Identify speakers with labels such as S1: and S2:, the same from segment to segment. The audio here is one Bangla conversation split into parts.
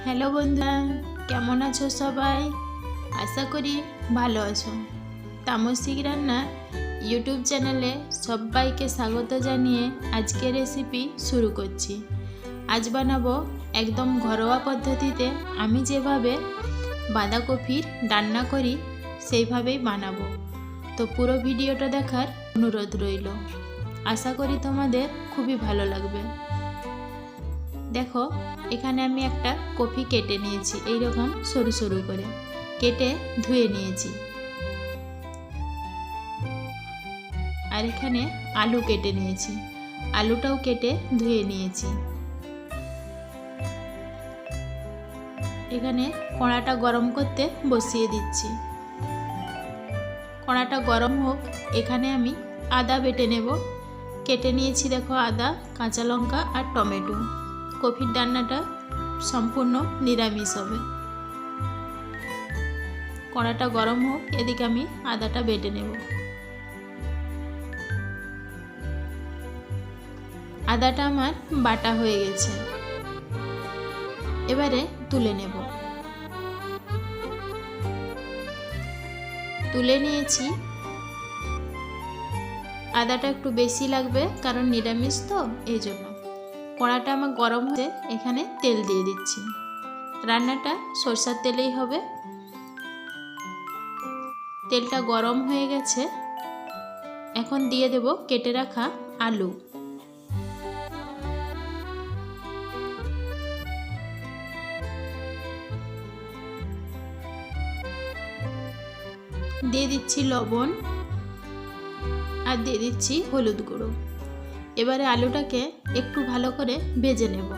S1: হ্যালো বন্ধুরা, কেমন আছো সবাই? আশা করি ভালো আছো। তামসিক রান্না ইউটিউব চ্যানেলে সবাইকে স্বাগত জানিয়ে আজকের রেসিপি শুরু করছি। আজ বানাবো একদম ঘরোয়া পদ্ধতিতে আমি যেভাবে বাঁধাকপির রান্না করি সেইভাবেই বানাবো। তো পুরো ভিডিওটা দেখার অনুরোধ রইল। আশা করি তোমাদের খুবই ভালো লাগবে। দেখো, এখানে আমি একটা কপি কেটে নিয়েছি, এইরকম সরু সরু করে কেটে ধুয়ে নিয়েছি। আর এখানে আলু কেটে নিয়েছি, আলুটাও কেটে ধুয়ে নিয়েছি। এখানে কড়াটা গরম করতে বসিয়ে দিচ্ছি। কড়াটা গরম হোক, এখানে আমি আদা বেটে নেব। কেটে নিয়েছি দেখো, আদা, কাঁচা লঙ্কা আর টমেটো। কপির রান্নাটা সম্পূর্ণ নিরামিষ হবে। কড়াটা গরম হোক, এদিকে আমি আদাটা বেটে নেব। আদাটা আমার বাটা হয়ে গেছে, এবারে তুলে নেব। তুলে নিয়েছি। আদাটা একটু বেশি লাগবে, কারণ নিরামিষ তো, এই জন্য। কড়াটা আমার গরম হয়ে এখানে তেল দিয়ে দিচ্ছি। রান্নাটা সরষের তেলেই হবে। তেলটা গরম হয়ে গেছে, এখন দিয়ে দেব কেটে রাখা আলু। দিয়ে দিচ্ছি লবণ আর দিয়ে দিচ্ছি হলুদ গুঁড়ো। এবারে আলুটাকে একটু ভালো করে ভেজে নেব।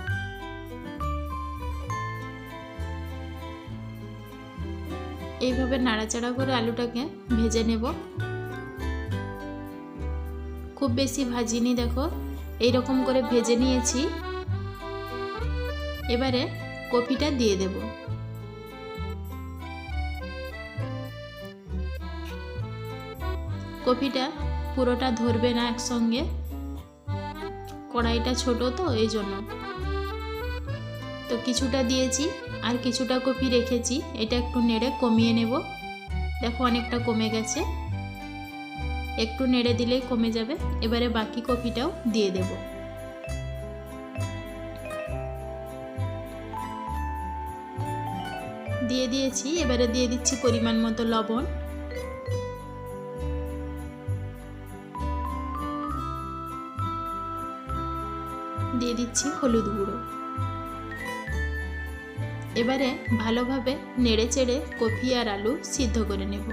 S1: এইভাবে নাড়াচাড়া করে আলুটাকে ভেজে নেব। খুব বেশি ভাজিনি, দেখো এইরকম করে ভেজে নিয়েছি। এবারে কপিটা দিয়ে দেব। কপিটা পুরোটা ধরবে না একসঙ্গে, কড়াইটা ছোট তো, এই জন্য। তো কিছুটা দিয়েছি আর কিছুটা কপি রেখেছি। এটা একটু নেড়ে কমিয়ে নেব। দেখো অনেকটা কমে গেছে, একটু নেড়ে দিলেই কমে যাবে। এবারে বাকি কপিটাও দিয়ে দেব। দিয়ে দিয়েছি। এবারে দিয়ে দিচ্ছি পরিমাণ মতো লবণ। দিয়ে দিচ্ছি হলুদ গুঁড়ো। এবারে ভালোভাবে নেড়ে চেড়ে কপি আর আলু সিদ্ধ করে নেব।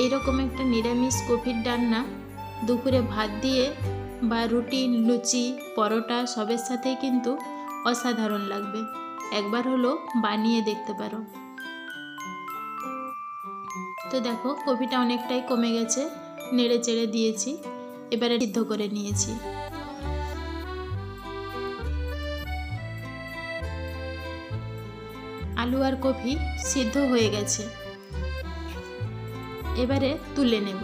S1: এইরকম একটা নিরামিষ কপির রান্না দুপুরে ভাত দিয়ে বা রুটি, লুচি, পরোটা সবের সাথেই কিন্তু অসাধারণ লাগবে। একবার হলো বানিয়ে দেখতে পারো। তো দেখো কপিটা অনেকটাই কমে গেছে, নেড়ে চেড়ে দিয়েছি। এবারে সিদ্ধ করে নিয়েছি। আলু আর কপি সিদ্ধ হয়ে গেছে, এবারে তুলে নেব।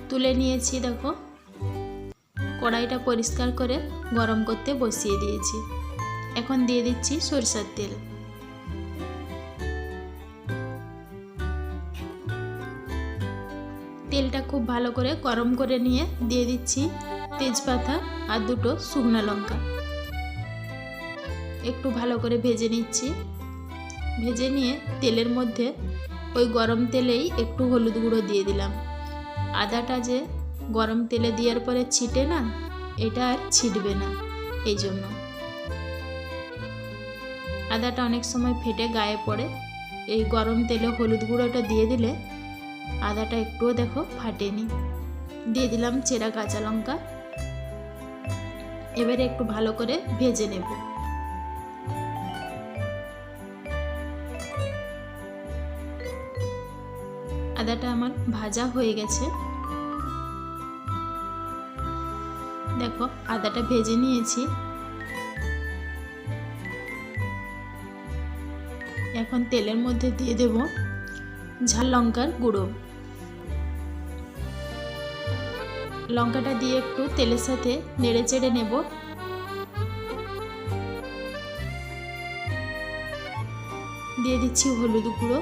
S1: তুলে নিয়েছি। দেখো কড়াইটা পরিষ্কার করে গরম করতে বসিয়ে দিয়েছি। এখন দিয়ে দিচ্ছি সরষের তেল। তেলটা খুব ভালো করে গরম করে নিয়ে দিয়ে দিচ্ছি তেজপাতা আর দুটো শুকনো লঙ্কা। একটু ভালো করে ভেজে নিচ্ছি। ভেজে নিয়ে তেলের মধ্যে ওই গরম তেলেই একটু হলুদ গুঁড়ো দিয়ে দিলাম। আদাটা যে গরম তেলে দেওয়ার পরে ছিটে না, এটা আর ছিটবে না, এই জন্য। আদাটা অনেক সময় ফেটে গায়ে পড়ে, এই গরম তেলে হলুদ গুঁড়োটা দিয়ে দিলে আদাটা একটুও দেখো ফাটেনি। দিয়ে দিলাম চেরা কাঁচা লঙ্কা। এবারে একটু ভালো করে ভেজে নেব। আদাটা আমার ভাজা হয়ে গেছে। দেখো আদাটা ভেজে নিয়েছি। এখন তেলের মধ্যে দিয়ে দেব ঝাল লঙ্কার গুঁড়ো। লঙ্কাটা দিয়ে একটু তেলের সাথে নেড়ে চেড়ে নেব। দিয়ে দিচ্ছি হলুদ গুঁড়ো,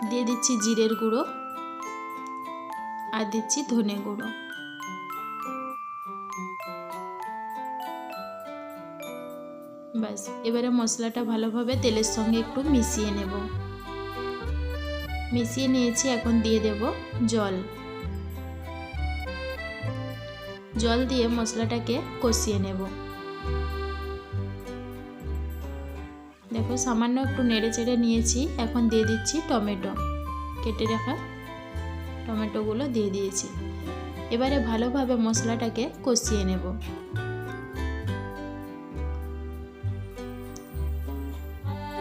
S1: দিয়ে দিচ্ছি জিরের গুঁড়ো আর দিচ্ছি ধনে গুঁড়ো। ব্যাস, এবারে মশলাটা ভালোভাবে তেলের সঙ্গে একটু মিশিয়ে নেব। মিশিয়ে নিয়েছি, এখন দিয়ে দেব জল। জল দিয়ে মশলাটাকে কষিয়ে নেব। দেখো সামান্য একটু নেড়ে চেড়ে নিয়েছি, এখন দিয়ে দিচ্ছি টমেটো। কেটে রাখা টমেটোগুলো দিয়ে দিয়েছি। এবারে ভালোভাবে মশলাটাকে কষিয়ে নেব।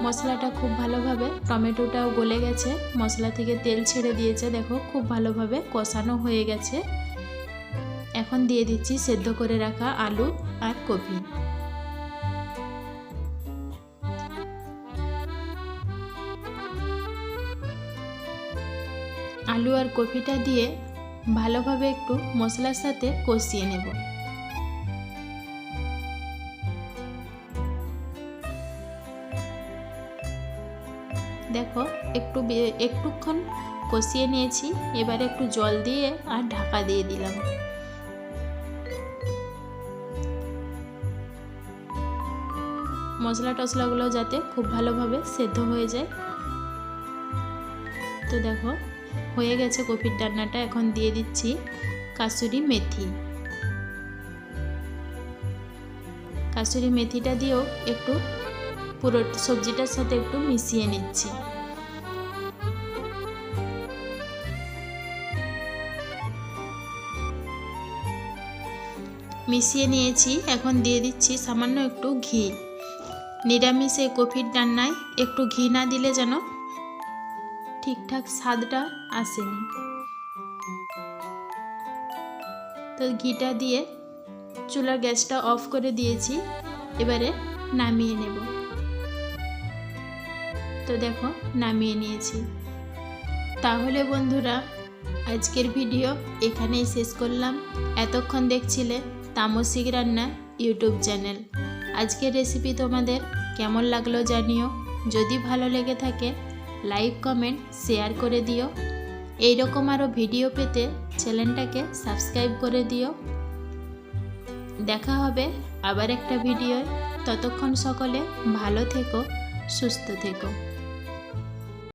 S1: মশলাটা খুব ভালোভাবে, টমেটোটাও গলে গেছে, মশলা থেকে তেল ছেড়ে দিয়েছে। দেখো খুব ভালোভাবে কষানো হয়ে গেছে। এখন দিয়ে দিচ্ছি সেদ্ধ করে রাখা আলু আর কপি। আলু আর কপিটা দিয়ে ভালোভাবে একটু মশলার সাথে কষিয়ে নেব। দেখো একটুক্ষণ কষিয়ে নিয়েছি। এবারে একটু জল দিয়ে আর ঢাকা দিয়ে দিলাম। মশলা টশলাগুলো যাতে খুব ভালোভাবে সেদ্ধ হয়ে যায়। তো দেখো হয়ে গেছে কপির ডান্নাটা। এখন দিয়ে দিচ্ছি কাসুরি মেথি। কাসুরি মেথিটা দিয়েও একটু পুরো সবজিটার সাথে একটু মিশিয়ে নিচ্ছি। মিশিয়ে নিয়েছি, এখন দিয়ে দিচ্ছি সামান্য একটু ঘি। নিরামিষ এই কপির ডান্নায় একটু ঘি না দিলে যেন ঠিকঠাক স্বাদটা আসেনি। তো ঘিটা দিয়ে চুলার গ্যাসটা অফ করে দিয়েছি। এবারে নামিয়ে নেব। তো দেখো নামিয়ে নিয়েছি। তাহলে বন্ধুরা আজকের ভিডিও এখানেই শেষ করলাম। এতক্ষণ দেখছিলে তামসিক রান্না ইউটিউব চ্যানেল। আজকের রেসিপি তোমাদের কেমন লাগলো জানিও। যদি ভালো লেগে থাকে লাইক কমেন্ট শেয়ার করে দিও। এইরকম আরও ভিডিও পেতে চ্যানেলটাকে সাবস্ক্রাইব করে দিও। দেখা হবে আবার একটা ভিডিওয়। ততক্ষণ সকলে ভালো থেকো, সুস্থ থেকো।